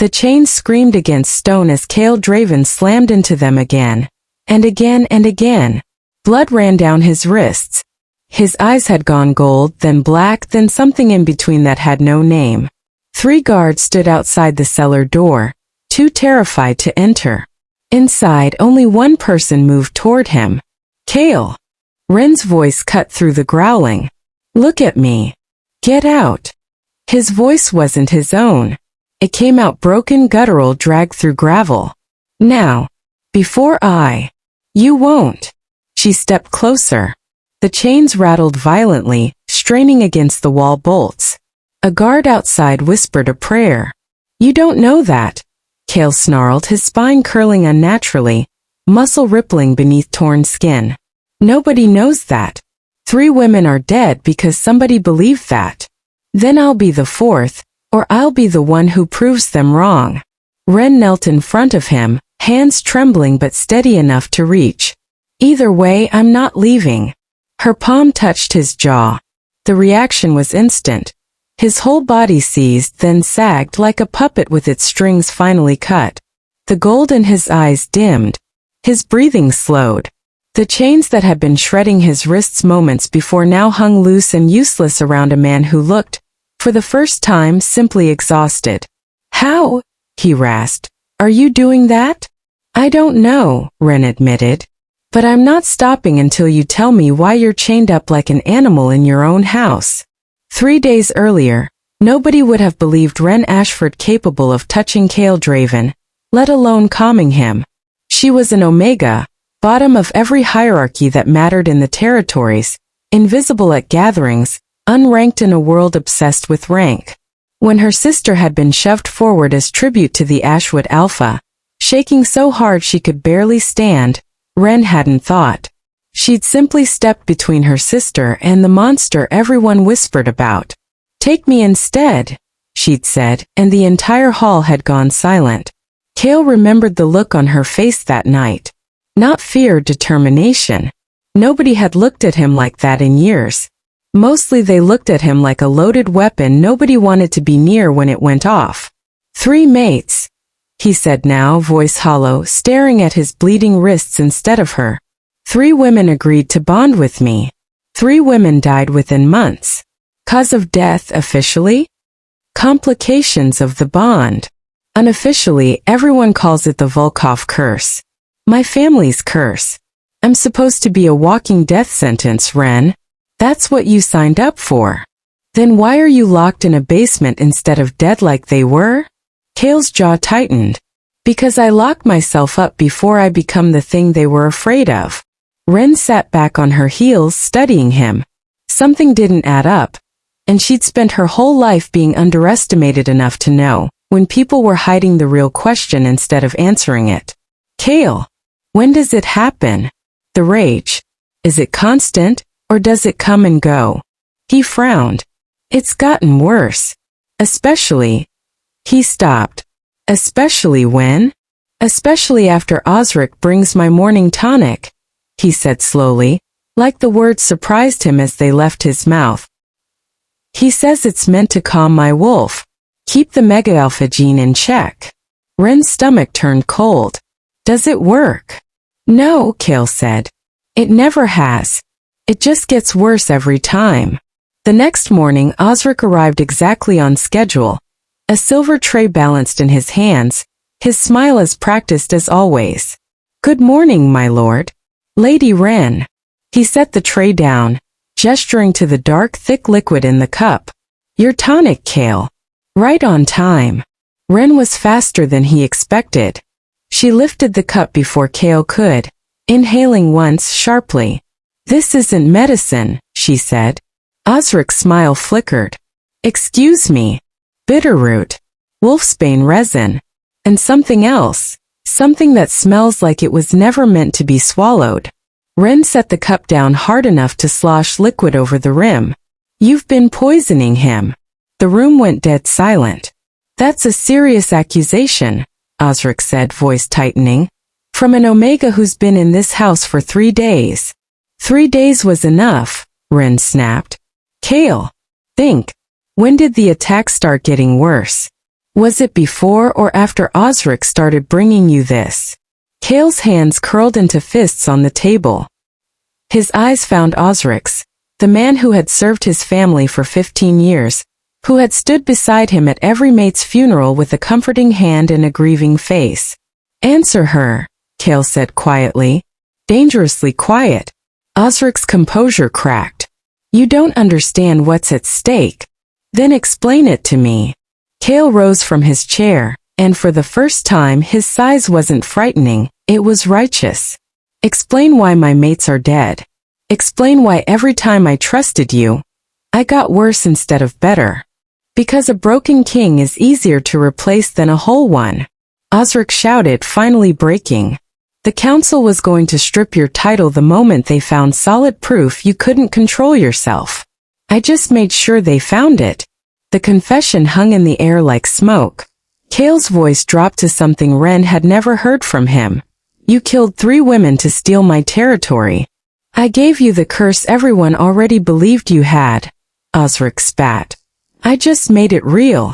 The chains screamed against stone as Kael Draven slammed into them again. And again and again. Blood ran down his wrists. His eyes had gone gold, then black, then something in between that had no name. 3 guards stood outside the cellar door, too terrified to enter. Inside, only one person moved toward him. Kael. Wren's voice cut through the growling. Look at me. Get out. His voice wasn't his own. It came out broken, guttural, dragged through gravel. Now. Before I. You won't. She stepped closer. The chains rattled violently, straining against the wall bolts. A guard outside whispered a prayer. You don't know that. Kael snarled, his spine curling unnaturally, muscle rippling beneath torn skin. Nobody knows that. 3 women are dead because somebody believed that. Then I'll be the 4th, or I'll be the one who proves them wrong. Wren knelt in front of him, hands trembling but steady enough to reach. Either way, I'm not leaving. Her palm touched his jaw. The reaction was instant. His whole body seized, then sagged like a puppet with its strings finally cut. The gold in his eyes dimmed. His breathing slowed. The chains that had been shredding his wrists moments before now hung loose and useless around a man who looked, for the first time, simply exhausted. How? He rasped. Are you doing that? I don't know, Wren admitted. But I'm not stopping until you tell me why you're chained up like an animal in your own house. 3 days earlier, nobody would have believed Wren Ashford capable of touching Kael Draven, let alone calming him. She was an omega, bottom of every hierarchy that mattered in the territories, invisible at gatherings, unranked in a world obsessed with rank. When her sister had been shoved forward as tribute to the Ashwood Alpha, shaking so hard she could barely stand, Wren hadn't thought. She'd simply stepped between her sister and the monster everyone whispered about. Take me instead, she'd said, and the entire hall had gone silent. Kael remembered the look on her face that night. Not fear, determination. Nobody had looked at him like that in years. Mostly they looked at him like a loaded weapon nobody wanted to be near when it went off. 3 mates, he said now, voice hollow, staring at his bleeding wrists instead of her. 3 women agreed to bond with me. 3 women died within months. Cause of death officially? Complications of the bond. Unofficially, everyone calls it the Volkov curse. My family's curse. I'm supposed to be a walking death sentence, Wren. That's what you signed up for. Then why are you locked in a basement instead of dead like they were? Kael's jaw tightened. Because I lock myself up before I become the thing they were afraid of. Wren sat back on her heels, studying him. Something didn't add up. And she'd spent her whole life being underestimated enough to know when people were hiding the real question instead of answering it. Kael, when does it happen? The rage. Is it constant, or does it come and go? He frowned. It's gotten worse. Especially. He stopped. Especially when? Especially after Osric brings my morning tonic, he said slowly, like the words surprised him as they left his mouth. He says it's meant to calm my wolf. Keep the mega-alpha gene in check. Wren's stomach turned cold. Does it work? No, Kael said. It never has. It just gets worse every time. The next morning, Osric arrived exactly on schedule. A silver tray balanced in his hands, his smile as practiced as always. Good morning, my lord. Lady Wren. He set the tray down, gesturing to the dark, thick liquid in the cup. Your tonic, Kael. Right on time. Wren was faster than he expected. She lifted the cup before Kael could, inhaling once sharply. This isn't medicine, she said. Osric's smile flickered. Excuse me. Bitterroot. Wolfsbane resin. And something else. Something that smells like it was never meant to be swallowed. Wren set the cup down hard enough to slosh liquid over the rim. You've been poisoning him. The room went dead silent. That's a serious accusation, Osric said, voice tightening. From an Omega who's been in this house for 3 days. 3 days was enough, Wren snapped. Kael. Think. When did the attack start getting worse? Was it before or after Osric started bringing you this? Kael's hands curled into fists on the table. His eyes found Osric's, the man who had served his family for 15 years, who had stood beside him at every mate's funeral with a comforting hand and a grieving face. Answer her, Kael said quietly. Dangerously quiet. Osric's composure cracked. You don't understand what's at stake. Then explain it to me. Kael rose from his chair, and for the first time his size wasn't frightening, it was righteous. Explain why my mates are dead. Explain why every time I trusted you, I got worse instead of better. Because a broken king is easier to replace than a whole one. Osric shouted, finally breaking. The council was going to strip your title the moment they found solid proof you couldn't control yourself. I just made sure they found it. The confession hung in the air like smoke. Kael's voice dropped to something Wren had never heard from him. You killed 3 women to steal my territory. I gave you the curse everyone already believed you had. Osric spat. I just made it real.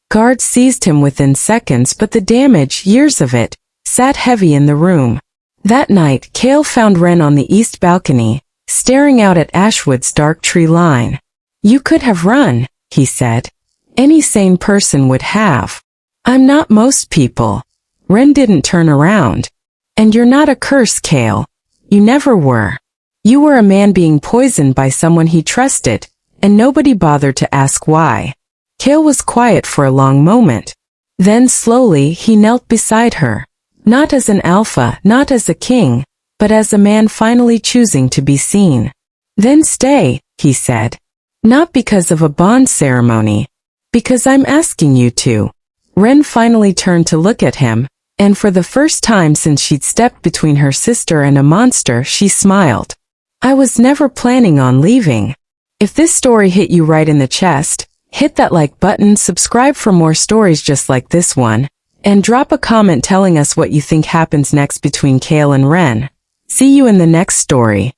Guards seized him within seconds, but the damage, years of it, sat heavy in the room. That night, Kael found Wren on the east balcony, staring out at Ashwood's dark tree line. You could have run, he said. Any sane person would have. I'm not most people. Wren didn't turn around. And you're not a curse, Kael. You never were. You were a man being poisoned by someone he trusted, and nobody bothered to ask why. Kael was quiet for a long moment. Then slowly he knelt beside her. Not as an alpha, not as a king, but as a man finally choosing to be seen. Then stay, he said. Not because of a bond ceremony. Because I'm asking you to. Wren finally turned to look at him, and for the first time since she'd stepped between her sister and a monster, she smiled. I was never planning on leaving. If this story hit you right in the chest, hit that like button, subscribe for more stories just like this one, and drop a comment telling us what you think happens next between Kael and Wren. See you in the next story.